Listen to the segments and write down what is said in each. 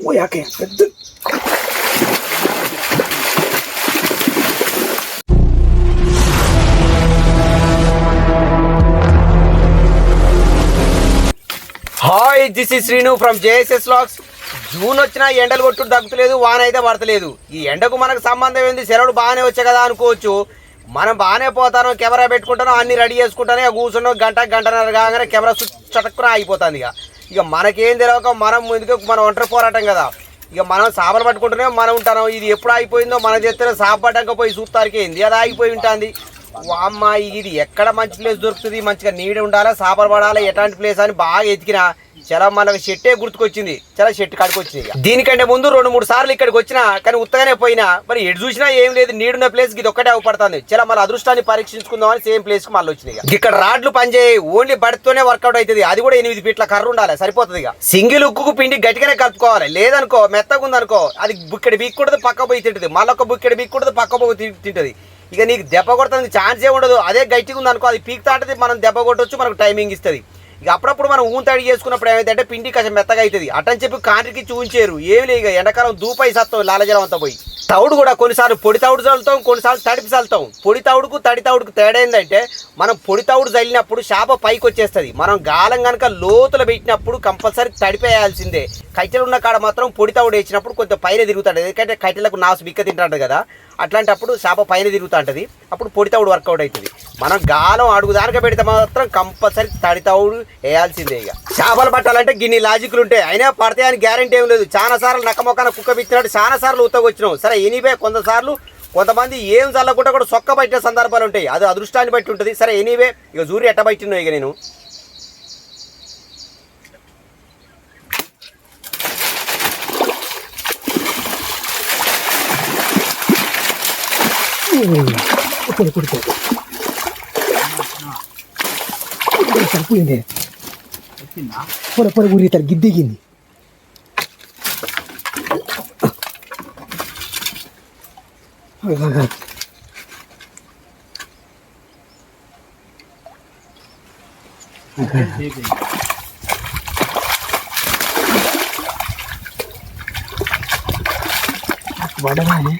ఓయాకే పెద్ద hi this is Srinu from JSS vlogs. June వచ్చినా ఎండలు కొట్టుడు తగ్గుతలేదు, వాన అయితే పడతలేదు. ఈ ఎండకు మనకు సంబంధం ఏంది? సెలవులు బాగానే వచ్చాయి కదా అనుకోవచ్చు. మనం బాగానే పోతాను, కెమెరా పెట్టుకుంటాను, అన్ని రెడీ చేసుకుంటాను, ఇక కూర్చున్నాం గంటన్నర కాగానే కెమెరా చటక్కున ఆగిపోతుంది. ఇక మనకేం తెలియక మనం ముందుకు మనం ఒంటరి పోరాటం కదా. ఇక మనం చేపలు పట్టుకుంటూనే మనం ఉంటాం. ఇది ఎప్పుడు ఆగిపోయిందో మన చేస్తే చేప పట్టక పోయి చూస్తానికి ఏంది అది ఆగిపోయి ఉంటుంది. అమ్మ ఇది ఎక్కడ మంచి ప్లేస్ దొరుకుతుంది, మంచిగా నీడ ఉండాలా, చేపలు పడాలి, ఎట్లాంటి ప్లేస్ అని బాగా ఎతికినా చాలా మనకు షెట్టే గుర్తుకొచ్చింది. చాలా షెట్ కాడికి వచ్చింది. దీనికంటే ముందు 2-3 సార్లు ఇక్కడికి వచ్చినా కానీ ఉత్తగానే పోయినా. మరి ఎటు చూసినా ఏం లేదు, నీడున్న ప్లేస్ ఇది ఒక్కటే అవపడుతుంది. చాలా మన అదృష్టాన్ని పరీక్షించుకుందామని సేమ్ ప్లేస్ కి మళ్ళీ వచ్చినాయి. ఇక్కడ రాడ్లు పనిచేయి, ఓన్లీ బడితోనే వర్కౌట్ అవుతుంది. అది కూడా 8 ఫీట్ల కర్ర ఉండాలి, సరిపోతుంది. ఇక సింగిల్ ఉక్కుకు పిండి గట్టిగానే కలుపుకోవాలి. లేదనుకో మెత్తగా ఉందనుకో అది బుక్కడి బీక్కూడదు, పక్క పోయి తింటుంది. మళ్ళొక బుక్కడి బీక్కూడదు, పక్క పోయి తింటుంది. ఇక నీకు దెబ్బ కొడతానికి ఛాన్సే ఉండదు. అదే గట్టిగా ఉందనుకో అది పీక్ తాంటది, మనం దెబ్బ కొట్టవచ్చు, మనకు టైమింగ్ ఇస్తుంది. ఇక అప్పుడప్పుడు మనం ఊంతడి చేసుకున్నప్పుడు ఏమైందంటే పిండి కొంచెం మెత్తగా అవుతుంది. అటని చెప్పి కాంట్రికి చూంచారు ఏమి లేదు. ఇక ఎండాకాలం దూపై సత్తాం లాలజలం అంతా పోయి. తౌడు కూడా కొన్నిసార్లు పొడి తౌడు చల్లుతాం, కొన్నిసార్లు తడిపి చల్లుతాం. పొడి తౌడుకు తడి తౌడుకు తేడా ఏంటంటే మనం పొడి తౌడు చల్లినప్పుడు చేప పైకి వచ్చేస్తుంది. మనం గాలం కనుక లోతులు పెట్టినప్పుడు కంపల్సరీ తడిపేయాల్సిందే. కట్టెలు ఉన్న కాడ మాత్రం పొడి తౌడు వేసినప్పుడు కొంచెం పైన తిరుగుతాడు. ఎందుకంటే కట్టెలకు నాసు బిక్క తింటాడు కదా, అట్లాంటప్పుడు చేప పైన తిరుగుతూ ఉంటుంది. అప్పుడు పొడి తౌడు వర్కౌట్ అవుతుంది. మనం గాలం అడుగు దానిక పెడితే మాత్రం కంపల్సరీ తడి తౌడు వేయాల్సిందే. ఇక చేపలు పట్టాలంటే గిన్ని లాజిక్లు ఉంటాయి, అయినా పడతాయని గ్యారెంటీ ఏం లేదు. చాలా సార్లు నక్కమొక్కన కుక్క పిచ్చినట్టు చాలా సార్లు ఉత్తగా వచ్చినాం. సరే ఎనీవే కొంతసార్లు కొంతమంది ఏం చల్లకుండా కూడా సొక్క పట్టిన సందర్భాలు ఉంటాయి. అది అదృష్టాన్ని బట్టి ఉంటుంది. సరే ఎనీవే ఇక జూరి ఎట్ట పట్టినో ఇక నేను సరిపోయింది. పొర పొర ఊరి తల గిద్దిగింది. వడగానే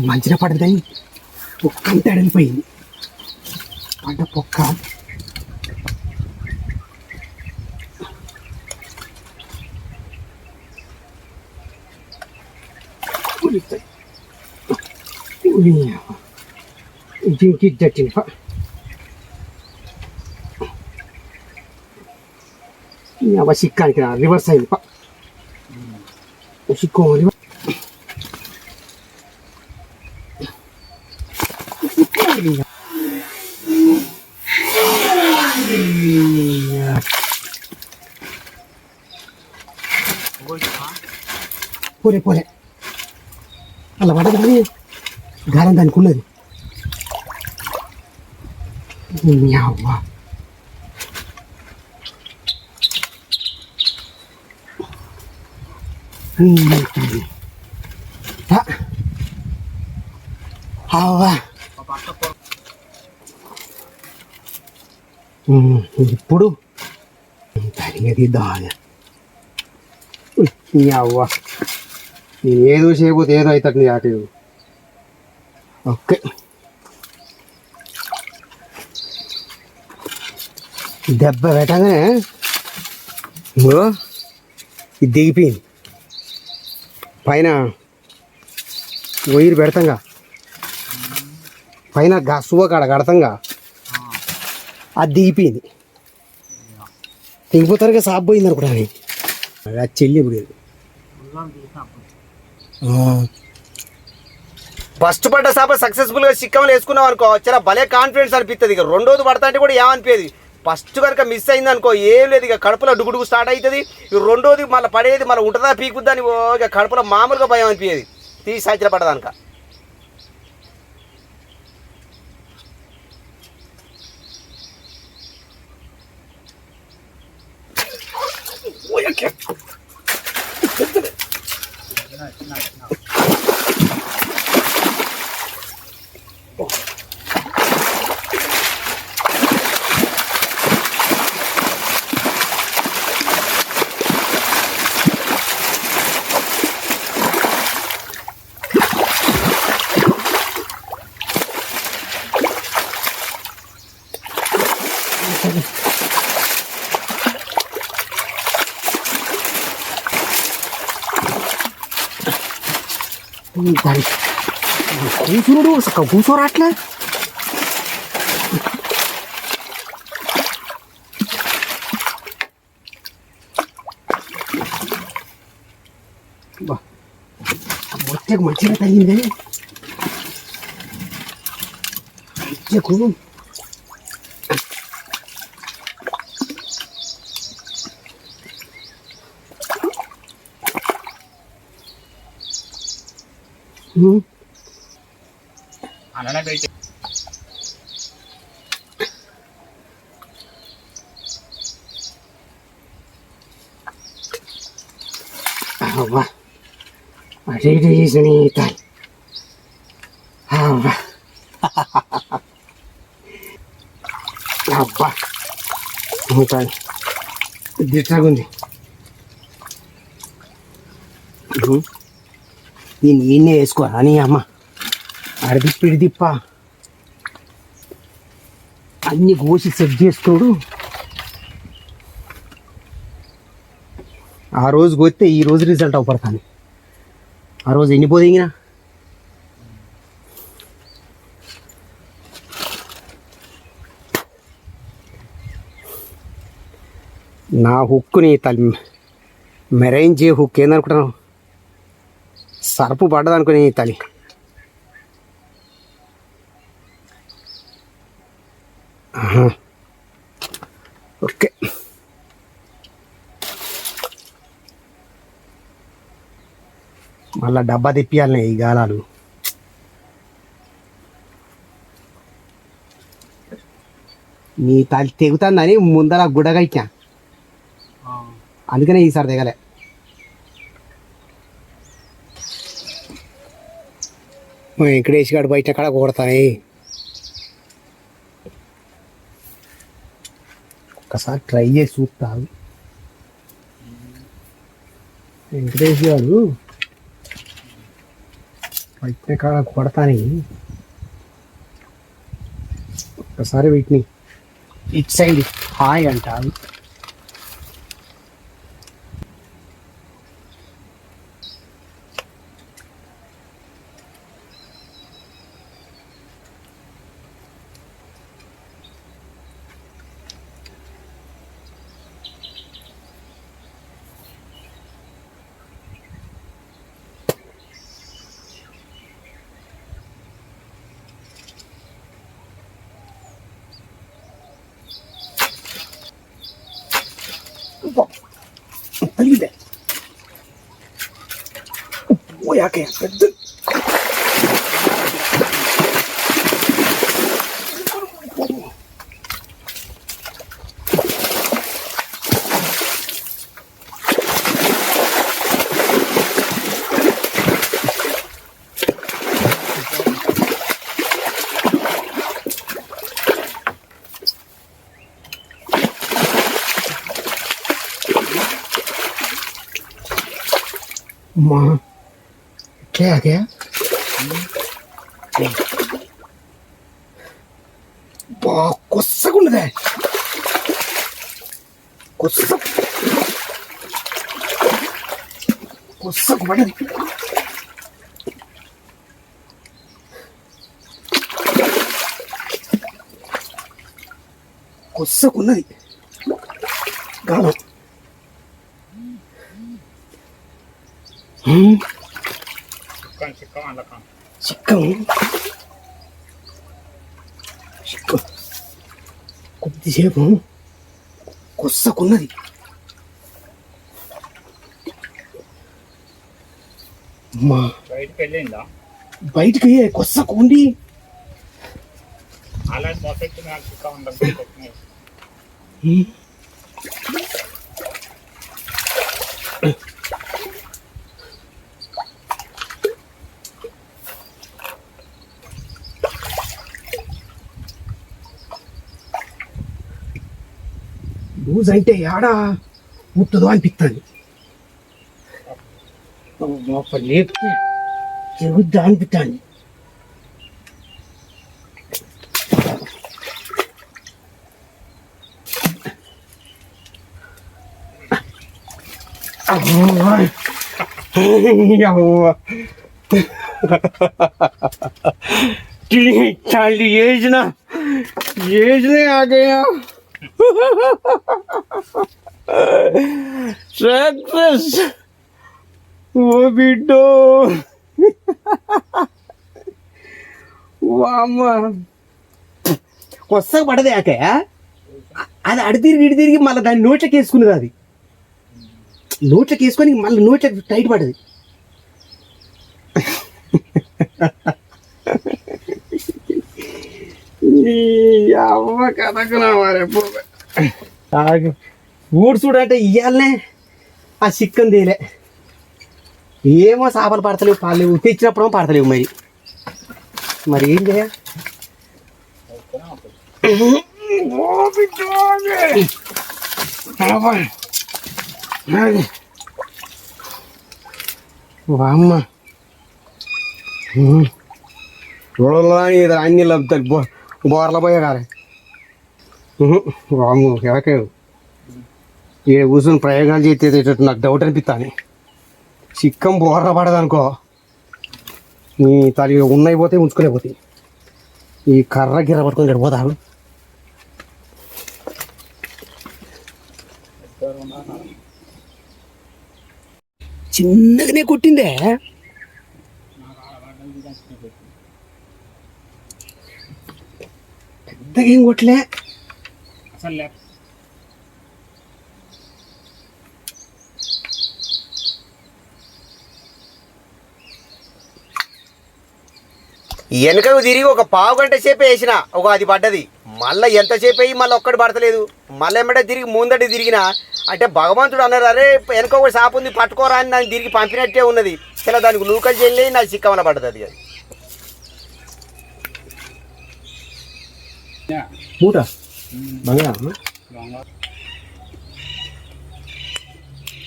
మంచిగా పడదు కానీ పొక్క అంతా అడిగిపోయింది. పంట పొక్క దీనికి దట్టిన సిక్కానికి రివర్స్ అయింది. సిక్కోవాలి పోరే పోరే అలా పడదు కానీ గారం దానికి ఉన్నది. అవ్వా అవ్వా ఇప్పుడు తరిగేది దాని అవ్వ నేను ఏదో చేయకపోతే ఏదో అవుతాడు నీ అటు. ఓకే దెబ్బ పెట్టగానే ఇది దిగిపోయింది. పైన వైరు పెడతాంగా, పైన సువ్వ కాడ కడతాంగా, అది దిగిపోయింది. తెగిపోతారుగా సాప్ పోయింది అనుకుంటా. అది చెల్లి ఇప్పుడు ఫస్ట్ పడ్డ చేప సక్సెస్ఫుల్ గా చిక్కమలు వేసుకున్నాం అనుకో చాలా భలే కాన్ఫిడెన్స్ అనిపిస్తుంది. ఇక రెండోది పడతా అంటే కూడా ఏమనిపించేది. ఫస్ట్ కనుక మిస్ అయింది అనుకో ఏం లేదు, ఇక కడుపులో డుగుడుగు స్టార్ట్ అవుతుంది. ఇక రెండోది మళ్ళీ పడేది మళ్ళీ ఉంటుందా పీకుద్దని ఇక కడుపులో మామూలుగా భయం అనిపించేది తీసి సంచల పడదానిక. దాని కూసురుడు కూర్చోరా అట్లా మొత్తకు మంచిగా తగ్గింది చెక్కు అలానే పెట్టి అవ్వా అటు ఇటు చేసిన తాయి అవ్వా అబ్బా తాయి దిట్టాగుంది నేను ఈయన్నే వేసుకో అని అమ్మ అడిదిప్పిడి దిప్ప అన్ని కోసి సెట్ చేసుకోడు ఆ రోజు కొస్తే ఈ రోజు రిజల్ట్ అవపడతాను ఆ రోజు ఎన్ని పోదింగినా నా హుక్కుని తల్లి మెరైంజే హుక్ ఏందనుకుంటాను సర్పు పడ్డదనుకుని తల్లి ఓకే మళ్ళా డబ్బా తిప్పియాలి ఈ గాలాలు నీ తల్లి తెగుతుందని ముందర గుడగా ఇచ్చా అందుకనే ఈసారి దిగలే వెంకటేష్ గారు బయట కాడ కొడతాయి ఒకసారి ట్రై చేసి చూస్తాను వెంకటేష్ గారు బయట కాడ కొడతాని ఒకసారి వీటిని ఇట్ సైడ్ హాయ్ అంటారు తగిలిందే పోయాకే పెద్ద माँ क्या आ गया కొత్తగుండదే కొత్తకు పడది కొత్తకున్నది గాలం చిక్కం కొద్దిసేపు కొత్తకున్నది మా బయటకు వెళ్ళిందా బయటికి కొత్తకు ఉండి అలా పర్ఫెక్ట్ నాకు చిక్క ఉండదు లూజ్ అంటే ఏడా పుట్టదో అనిపిస్తుంది లేకపోతే చెగుద్దా అనిపిస్తుంది అవ్వ चाली एज ना आ गया सक्सेस वो बिटो वामा కొత్తగా పడదే ఆకే అది అడి తిరిగి ఇడి తిరిగి మళ్ళీ దాన్ని నోట్లకి వేసుకున్నది అది నోట్లకి వేసుకొని మళ్ళీ నోట్లకి టైట్ పడది అవ్వ కథకున్నావారే ఊడు చూడంటే ఇయ్యాలనే ఆ చిక్కన్ తేలే ఏమో చేపలు పడతలేవు పాలేవు తెచ్చినప్పుడేమో పడతలేవు మరి ఏం చేయ అమ్మ అన్ని లబ్తాయి బోర్ల పోయే కాలే వాము ఎలాకే ఏ కూర్చొని ప్రయోగాలు చేస్తే నాకు డౌట్ అనిపిస్తాను చిక్కం బోర్ల పడదనుకో నీ తల్లి ఉన్నాయి పోతే ఉంచుకునే పోతాయి ఈ కర్ర గిర్ర పట్టుకొని గడిపోతాడు చిన్నగానే కొట్టిందే పెద్దగా ఏం కొట్టలే అసలు వెనకకు తిరిగి ఒక పావు గంట సేపు వేసిన ఒక అది పడ్డది మళ్ళీ ఎంతసేపు వేయి మళ్ళీ ఒక్కటి పడతలేదు మళ్ళీ ఏమంటే తిరిగి ముందటి తిరిగినా అంటే భగవంతుడు అన్నారు అరే వెనక ఒక షాప్ ఉంది పట్టుకోరా అని నన్ను తిరిగి పంపినట్టే ఉన్నది ఇలా దానికి నూకలు చేయలే నాకు చిక్కమల పడ్డది అది మూట బాగా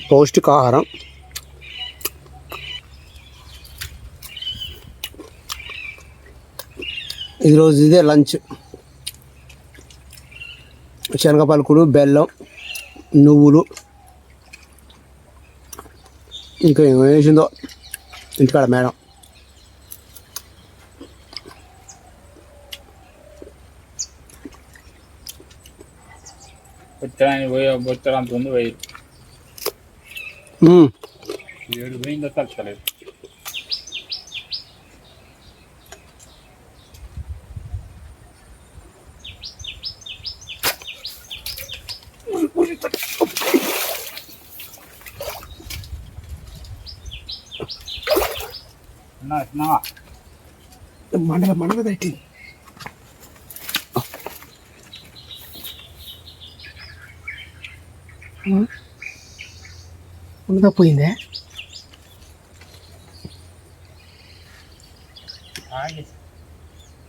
పౌష్టికాహారం ఈరోజు ఇదే లంచ్ శనగ పలుకులు బెల్లం నువ్వులు ఇంకా ఏం వేసిందో ఇంటికాడ మేడం బొచ్చడంత ఉంది 1000 7 పోయిందో తలచలేదు మండల తట్టి ఉన్నదా పోయిందే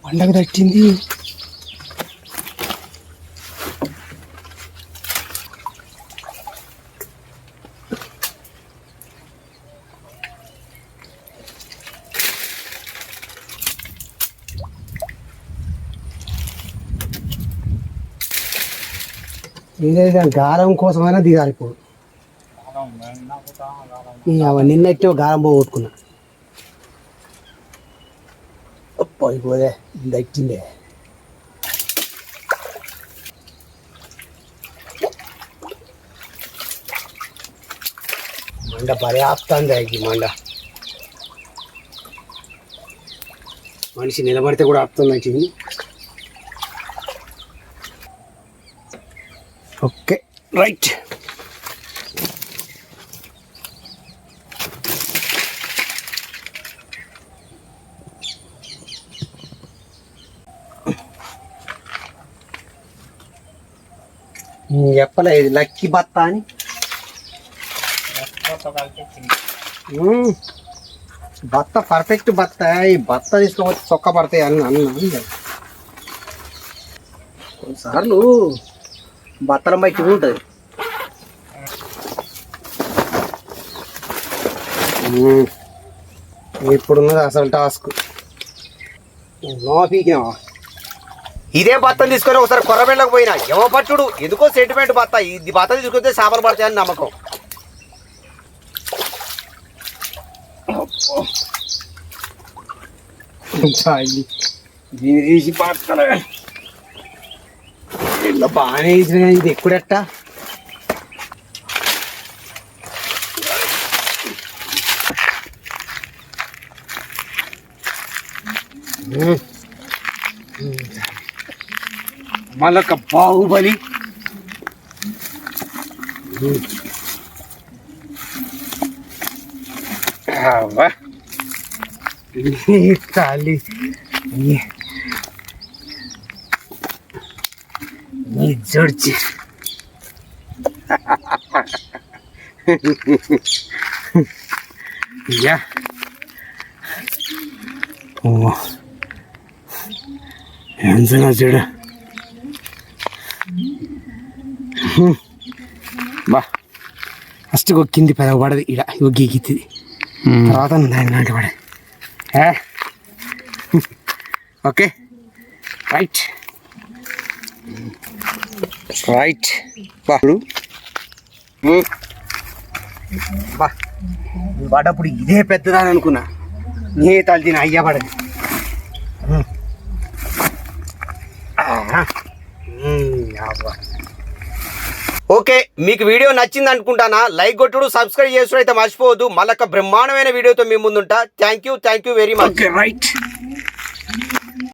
పండగ తట్టింది ఏదైతే గాలం కోసమైనా దిగాలి ఇప్పుడు నిన్నట్టే గాలం పోగొట్టుకున్నా పోయిపోదే దక్కిందే మండ పర్యాప్తంది ఈ మండ మనిషి నిలబడితే కూడా ఆపుతుంది ఓకే రైట్ చెప్పలే ఇది లక్కీ బత్త అని బత్త పర్ఫెక్ట్ బత్త ఈ బత్త తీసుకోవచ్చు చొక్క పడతాయి అని అన్నా కొన్నిసార్లు బత్తలం బయట ఉంటుంది ఇప్పుడున్నది అసలు టాస్క్ పీకినావా ఇదే బత్తం తీసుకొని ఒకసారి కొర్రబెళ్ళకు పోయినా ఏమో పట్టుడు ఎందుకో సెంటిమెంట్ బత్త ఇది బత్త తీసుకొస్తే చేపలు పడతాయని నమ్మకం దీన్ని తీసి పాడతాను ఇలా బాగానే వేసిన కానీ ఇది ఎక్కుడెట్టా మళ్ళొక బాహుబలి తల్లి జడ్జి యా ఓ ఎంతనా చూడ బా ఫస్ట్ కింది పెదవ పడదు ఇడ గీకితుంది తర్వాత దాని నాటి పడదు ఓకే రైట్ రైట్ బా బా పడప్పుడు ఇదే పెద్దదాని అనుకున్నా నీ తల్లి తిన అయ్యా పడదు ఓకే, మీకు వీడియో నచ్చింది అనుకుంటానా? లైక్ కొట్టుడు, సబ్స్క్రైబ్ చేసుడు అయితే మర్చిపోవద్దు. మళ్ళొక బ్రహ్మాండమైన వీడియోతో మీ ముందుంటా. Thank you very much. Okay right.